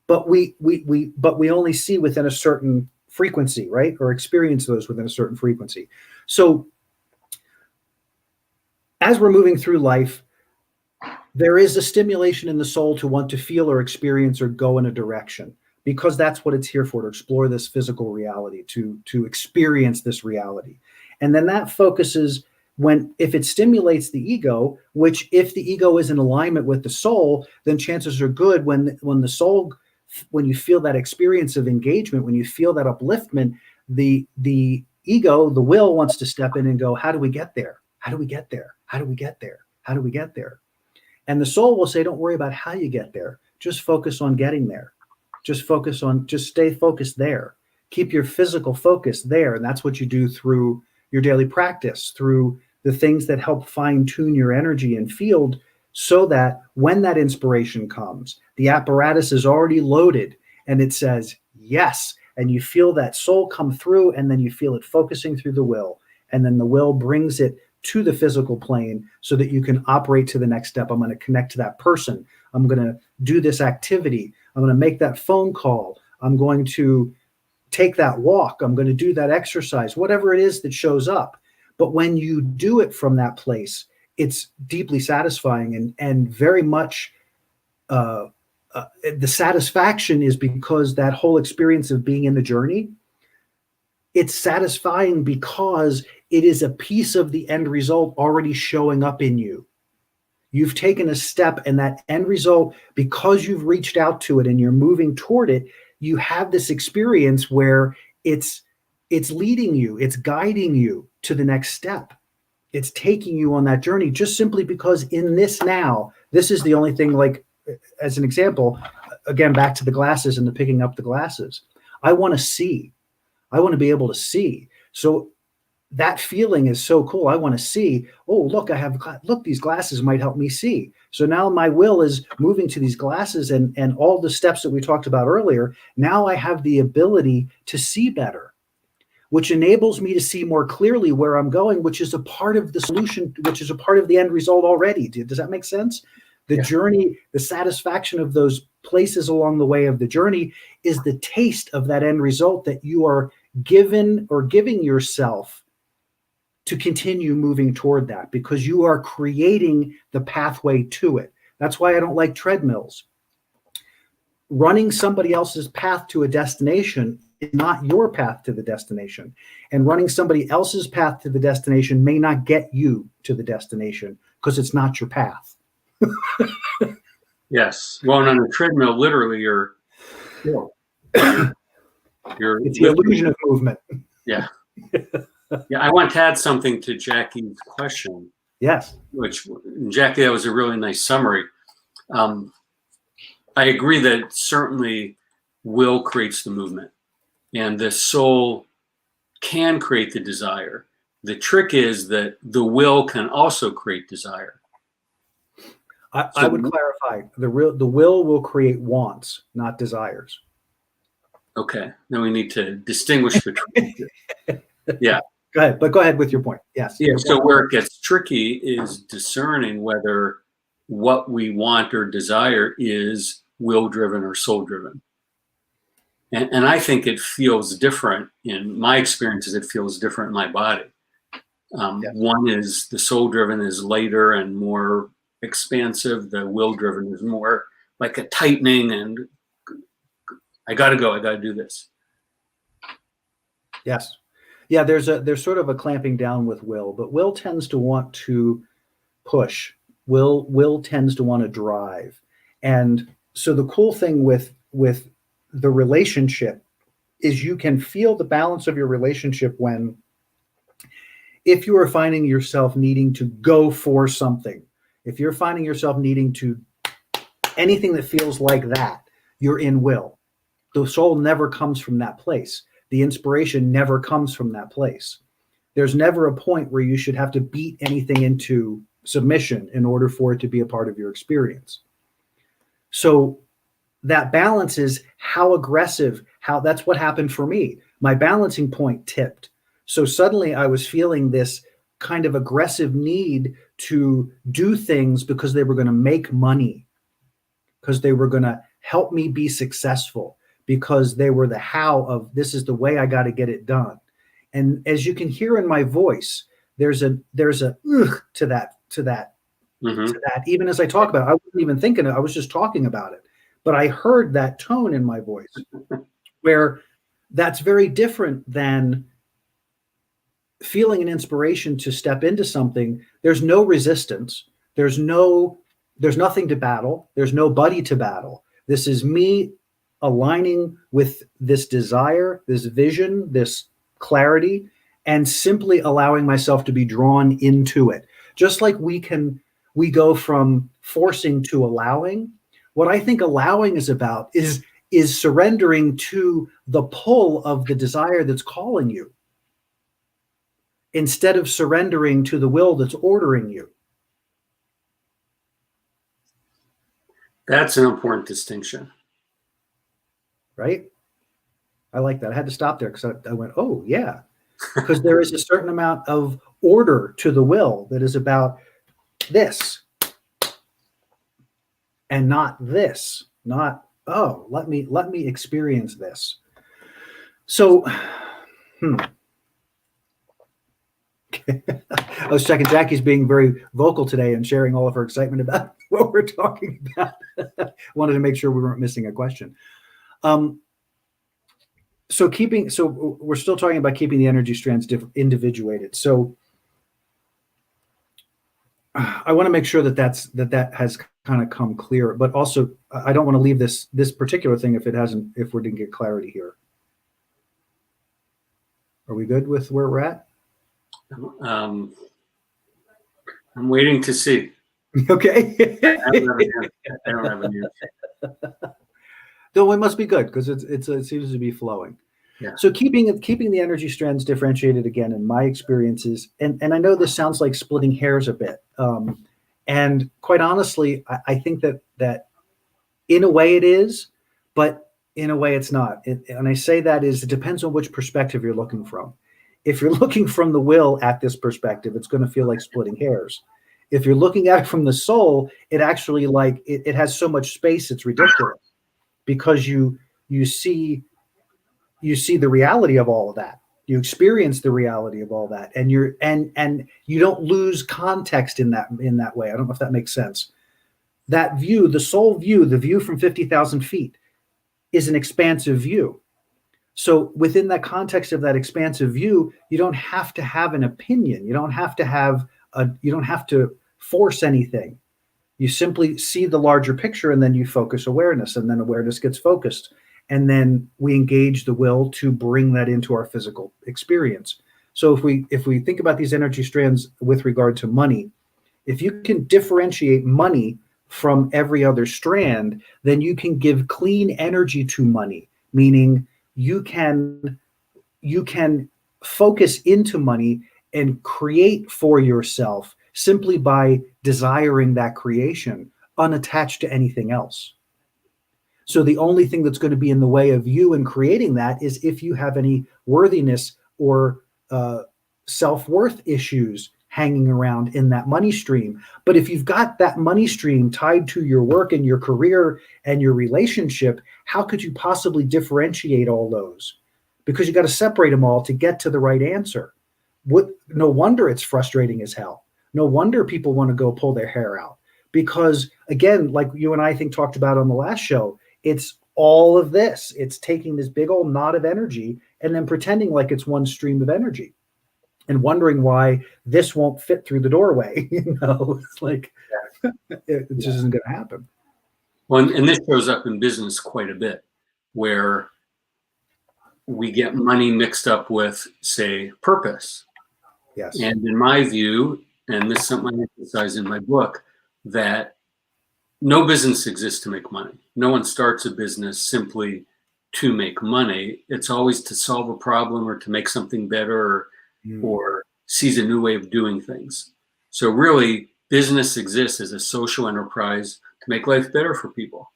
But we only see within a certain frequency, right? Or experience those within a certain frequency. So as we're moving through life, there is a stimulation in the soul to want to feel or experience or go in a direction, because that's what it's here for, to explore this physical reality, to experience this reality. And then that focuses if it stimulates the ego, which if the ego is in alignment with the soul, then chances are good when the soul, when you feel that experience of engagement, when you feel that upliftment, the ego, the will, wants to step in and go, how do we get there? How do we get there? How do we get there? How do we get there? And the soul will say, don't worry about how you get there. Just focus on getting there. Just stay focused there. Keep your physical focus there. And that's what you do through your daily practice, through the things that help fine tune your energy and field, so that when that inspiration comes, the apparatus is already loaded and it says yes. And you feel that soul come through, and then you feel it focusing through the will. And then the will brings it to the physical plane so that you can operate to the next step. I'm going to connect to that person. I'm going to do this activity. I'm going to make that phone call. I'm going to take that walk. I'm going to do that exercise, whatever it is that shows up. But when you do it from that place, it's deeply satisfying, and very much the satisfaction is because that whole experience of being in the journey, it's satisfying because it is a piece of the end result already showing up in you. You've taken a step, and that end result, because you've reached out to it and you're moving toward it, you have this experience where it's leading you, it's guiding you to the next step. It's taking you on that journey just simply because in this now, this is the only thing, like, as an example, again, back to the glasses and the picking up the glasses. I want to see. I want to be able to see. So that feeling is so cool. I want to see, oh, look, these glasses might help me see. So now my will is moving to these glasses, and all the steps that we talked about earlier. Now I have the ability to see better, which enables me to see more clearly where I'm going, which is a part of the solution, which is a part of the end result already. Does that make sense? The journey, the satisfaction of those places along the way of the journey is the taste of that end result that you are given or giving yourself to continue moving toward that, because you are creating the pathway to it. That's why I don't like treadmills. Running somebody else's path to a destination is not your path to the destination. And running somebody else's path to the destination may not get you to the destination because it's not your path. Yes. Well, and on a treadmill, literally, it's the illusion of movement. Yeah. Yeah. I want to add something to Jackie's question. Yes. Which, Jackie, that was a really nice summary. I agree that certainly will creates the movement, and the soul can create the desire. The trick is that the will can also create desire. I would clarify, the will create wants, not desires. Okay. Now we need to distinguish between yeah. Go ahead with your point. Yes. Yeah. So where it gets tricky is discerning whether what we want or desire is will driven or soul driven. And I think it feels different in my experiences. It feels different in my body. One is the soul driven is lighter and more expansive. The will driven is more like a tightening, and I got to go. I got to do this. Yes. Yeah. There's sort of a clamping down with will, but will tends to want to push. Will tends to want to drive. And so the cool thing with the relationship is you can feel the balance of your relationship if you are finding yourself needing to go for something, if you're finding yourself needing to anything that feels like that, you're in will. The soul never comes from that place. The inspiration never comes from that place. There's never a point where you should have to beat anything into submission in order for it to be a part of your experience. So that balance is how aggressive, that's what happened for me. My balancing point tipped. So suddenly I was feeling this kind of aggressive need to do things because they were going to make money, because they were going to help me be successful, because they were the how of this is the way I got to get it done. And as you can hear in my voice, there's a ugh to that, even as I talk about it. I wasn't even thinking it, I was just talking about it. But I heard that tone in my voice where that's very different than feeling an inspiration to step into something. There's no resistance. There's nothing to battle. There's nobody to battle. This is me aligning with this desire, this vision, this clarity, and simply allowing myself to be drawn into it. Just like we can We go from forcing to allowing. What I think allowing is about is surrendering to the pull of the desire that's calling you, instead of surrendering to the will that's ordering you. That's an important distinction. Right? I like that. I had to stop there because I went, oh, yeah. Because there is a certain amount of order to the will that is about this and not this, not, oh, let me experience this. So, I was checking. Jackie's being very vocal today and sharing all of her excitement about what we're talking about. Wanted to make sure we weren't missing a question. So we're still talking about keeping the energy strands individuated. So I want to make sure that has kind of come clear, but also I don't want to leave this particular thing if we didn't get clarity here. Are we good with where we're at? I'm waiting to see. Okay. I don't have an answer. Though it must be good because it seems to be flowing. Yeah. So keeping the energy strands differentiated, again, in my experiences, and I know this sounds like splitting hairs a bit, and quite honestly, I think that in a way it is, but in a way it's not. And I say that is, it depends on which perspective you're looking from. If you're looking from the will at this perspective, it's going to feel like splitting hairs. If you're looking at it from the soul, it actually it has so much space, it's ridiculous, because you see the reality of all of that. You experience the reality of all that, and you don't lose context in that way. I don't know if that makes sense. That view, the soul view, the view from 50,000 feet, is an expansive view. So within that context of that expansive view, you don't have to have an opinion. You don't have to force anything. You simply see the larger picture, and then you focus awareness, and then awareness gets focused. And then we engage the will to bring that into our physical experience. So if we think about these energy strands with regard to money, if you can differentiate money from every other strand, then you can give clean energy to money, meaning you can focus into money and create for yourself simply by desiring that creation, unattached to anything else. So the only thing that's going to be in the way of you in creating that is if you have any worthiness or self-worth issues hanging around in that money stream. But if you've got that money stream tied to your work and your career and your relationship, how could you possibly differentiate all those? Because you got to separate them all to get to the right answer. No wonder it's frustrating as hell. No wonder people want to go pull their hair out. Because again, like you and I think talked about on the last show, it's all of this. It's taking this big old knot of energy and then pretending like it's one stream of energy and wondering why this won't fit through the doorway. It's like, it just isn't going to happen. Well, and this shows up in business quite a bit, where we get money mixed up with, say, purpose. Yes. And in my view, and this is something I emphasize in my book, that no business exists to make money. No one starts a business simply to make money. It's always to solve a problem or to make something better or seize a new way of doing things. So really, business exists as a social enterprise to make life better for people.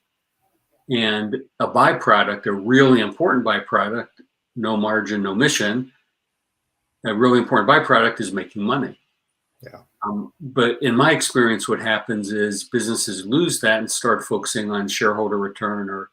And a byproduct, a really important byproduct, no margin, no mission, a really important byproduct is making money. Yeah. But in my experience, what happens is businesses lose that and start focusing on shareholder return or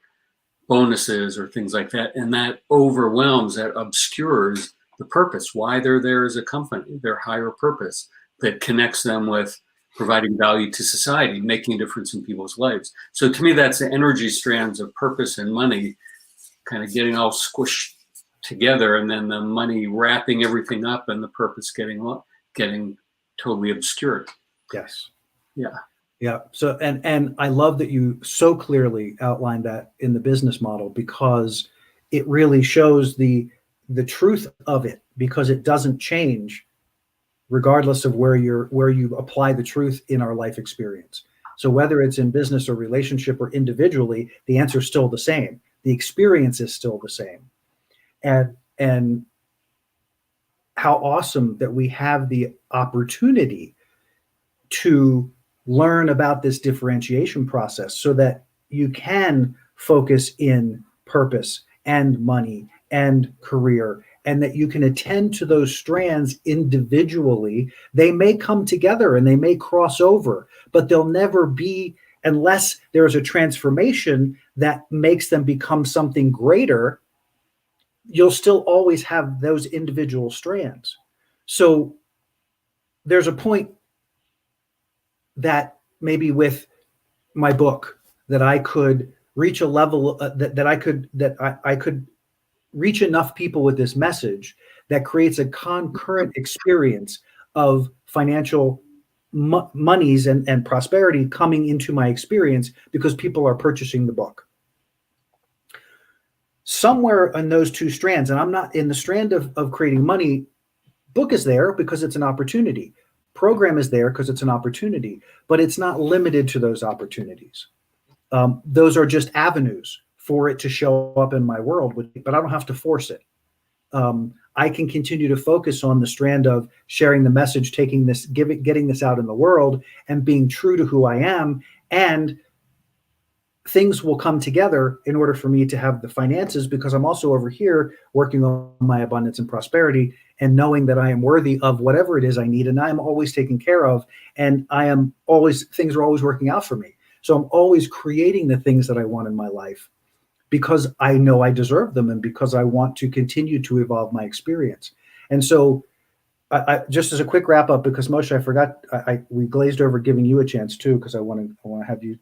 bonuses or things like that. And that overwhelms, that obscures the purpose, why they're there as a company, their higher purpose that connects them with providing value to society, making a difference in people's lives. So to me, that's the energy strands of purpose and money kind of getting all squished together, and then the money wrapping everything up and the purpose getting totally obscured. Yes. Yeah. Yeah. So, and I love that you so clearly outlined that in the business model, because it really shows the truth of it, because it doesn't change regardless of where you apply the truth in our life experience. So whether it's in business or relationship or individually, the answer is still the same. The experience is still the same. And how awesome that we have the opportunity to learn about this differentiation process so that you can focus in purpose and money and career, and that you can attend to those strands individually. They may come together and they may cross over, but they'll never be, unless there's a transformation that makes them become something greater, you'll still always have those individual strands. So there's a point that maybe with my book that I could reach a level I could reach enough people with this message that creates a concurrent experience of financial monies and prosperity coming into my experience because people are purchasing the book. Somewhere in those two strands, and I'm not in the strand of creating money, book is there because it's an opportunity. Program is there because it's an opportunity, but it's not limited to those opportunities. Those are just avenues for it to show up in my world, but I don't have to force it. I can continue to focus on the strand of sharing the message, taking this, getting this out in the world, and being true to who I am. And things will come together in order for me to have the finances, because I'm also over here working on my abundance and prosperity and knowing that I am worthy of whatever it is I need. And I'm always taken care of. And things are always working out for me. So I'm always creating the things that I want in my life because I know I deserve them and because I want to continue to evolve my experience. And so I just as a quick wrap up, because Moshe, I forgot, we glazed over giving you a chance too, because I want to have you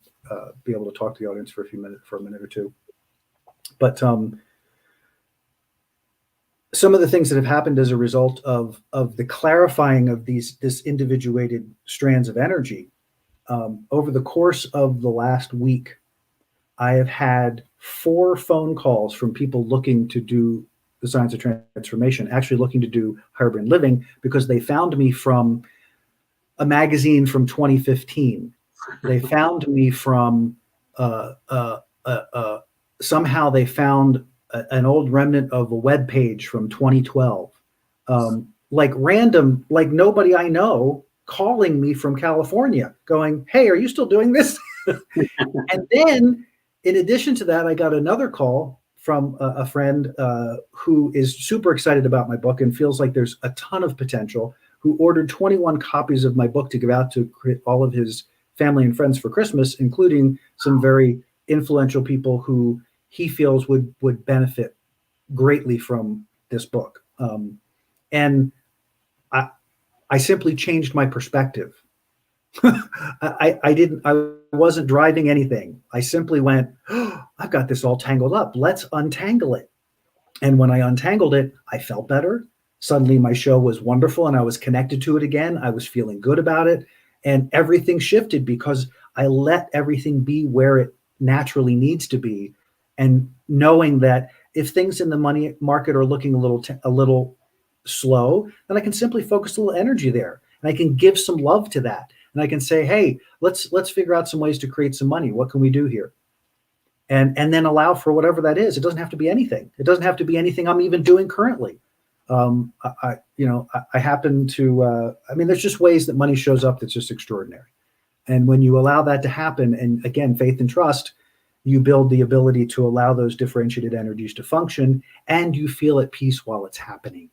be able to talk to the audience for a minute or two. But some of the things that have happened as a result of the clarifying of this individuated strands of energy, over the course of the last week, I have had 4 phone calls from people looking to do the science of transformation, actually looking to do higher brain living, because they found me from a magazine from 2015. They found me from somehow they found an old remnant of a web page from 2012, like random, like nobody I know calling me from California going, "Hey, are you still doing this?" And then in addition to that, I got another call from a friend who is super excited about my book and feels like there's a ton of potential, who ordered 21 copies of my book to give out to all of his family and friends for Christmas, including some very influential people who he feels would benefit greatly from this book. And I simply changed my perspective. I wasn't driving anything. I simply went, "Oh, I've got this all tangled up. Let's untangle it." And when I untangled it, I felt better. Suddenly my show was wonderful and I was connected to it again. I was feeling good about it. And everything shifted because I let everything be where it naturally needs to be. And knowing that if things in the money market are looking a little slow, then I can simply focus a little energy there. And I can give some love to that. And I can say, "Hey, let's figure out some ways to create some money. What can we do here?" And then allow for whatever that is. It doesn't have to be anything. It doesn't have to be anything I'm even doing currently. I happen to, there's just ways that money shows up that's just extraordinary. And when you allow that to happen, and again, faith and trust, you build the ability to allow those differentiated energies to function, and you feel at peace while it's happening.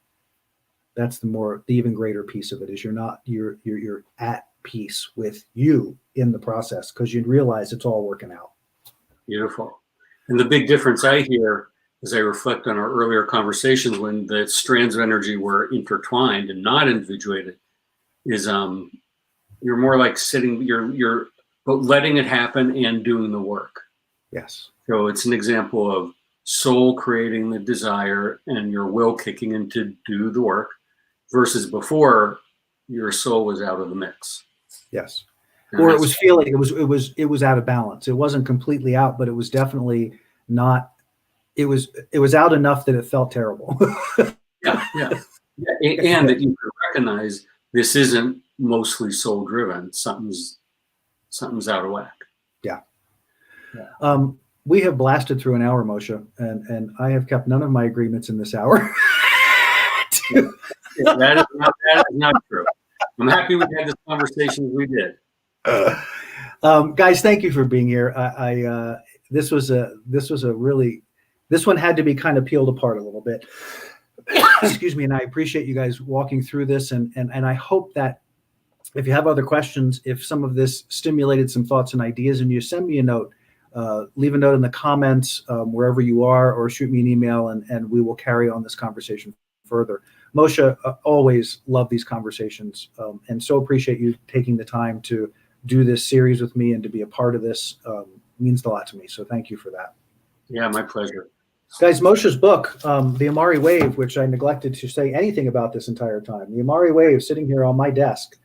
That's the even greater piece of it, is you're at peace with you in the process because you realize it's all working out. Beautiful. And the big difference I hear as I reflect on our earlier conversations when the strands of energy were intertwined and not individuated is you're more like you're letting it happen and doing the work. Yes. So it's an example of soul creating the desire and your will kicking in to do the work versus before your soul was out of the mix. Yes. Or it was feeling it was out of balance. It wasn't completely out, but it was definitely not. It was out enough that it felt terrible. Yeah. And that you could recognize this isn't mostly soul driven. Something's out of whack. Yeah. We have blasted through an hour, Moshe, and I have kept none of my agreements in this hour. That is not true. I'm happy we had this conversation as we did. Guys, thank you for being here. This one had to be kind of peeled apart a little bit. Excuse me. And I appreciate you guys walking through this. And I hope that if you have other questions, if some of this stimulated some thoughts and ideas, and you send me a note, leave a note in the comments wherever you are, or shoot me an email, and we will carry on this conversation further. Moshe, always love these conversations, and so appreciate you taking the time to do this series with me and to be a part of this. Means a lot to me. So thank you for that. Yeah, my pleasure. Guys, Moshe's book, The Amare Wave, which I neglected to say anything about this entire time. The Amare Wave, sitting here on my desk.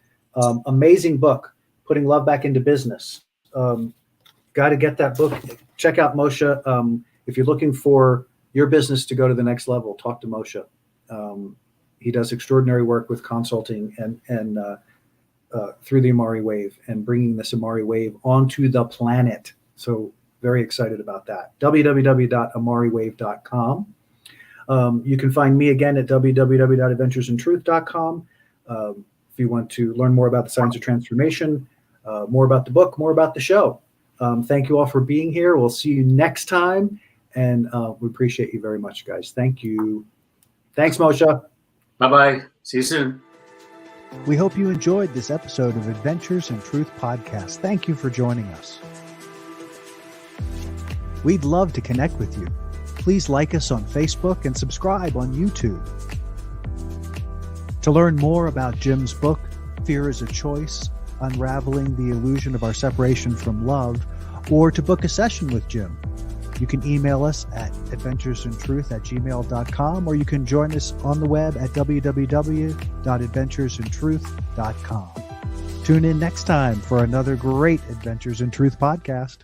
Amazing book, putting love back into business. Got to get that book. Check out Moshe. If you're looking for your business to go to the next level, talk to Moshe. He does extraordinary work with consulting and through the Amare Wave and bringing this Amare Wave onto the planet. So very excited about that. www.amarewave.com. You can find me again at www.adventuresintruth.com. If you want to learn more about the science of transformation, more about the book, more about the show. Thank you all for being here. We'll see you next time. And we appreciate you very much, guys. Thank you. Thanks, Moshe. Bye-bye. See you soon. We hope you enjoyed this episode of Adventures in Truth podcast. Thank you for joining us. We'd love to connect with you. Please like us on Facebook and subscribe on YouTube. To learn more about Jim's book, Fear is a Choice, Unraveling the Illusion of Our Separation from Love, or to book a session with Jim, you can email us at adventuresintruth@gmail.com, or you can join us on the web at www.adventuresintruth.com. Tune in next time for another great Adventures in Truth podcast.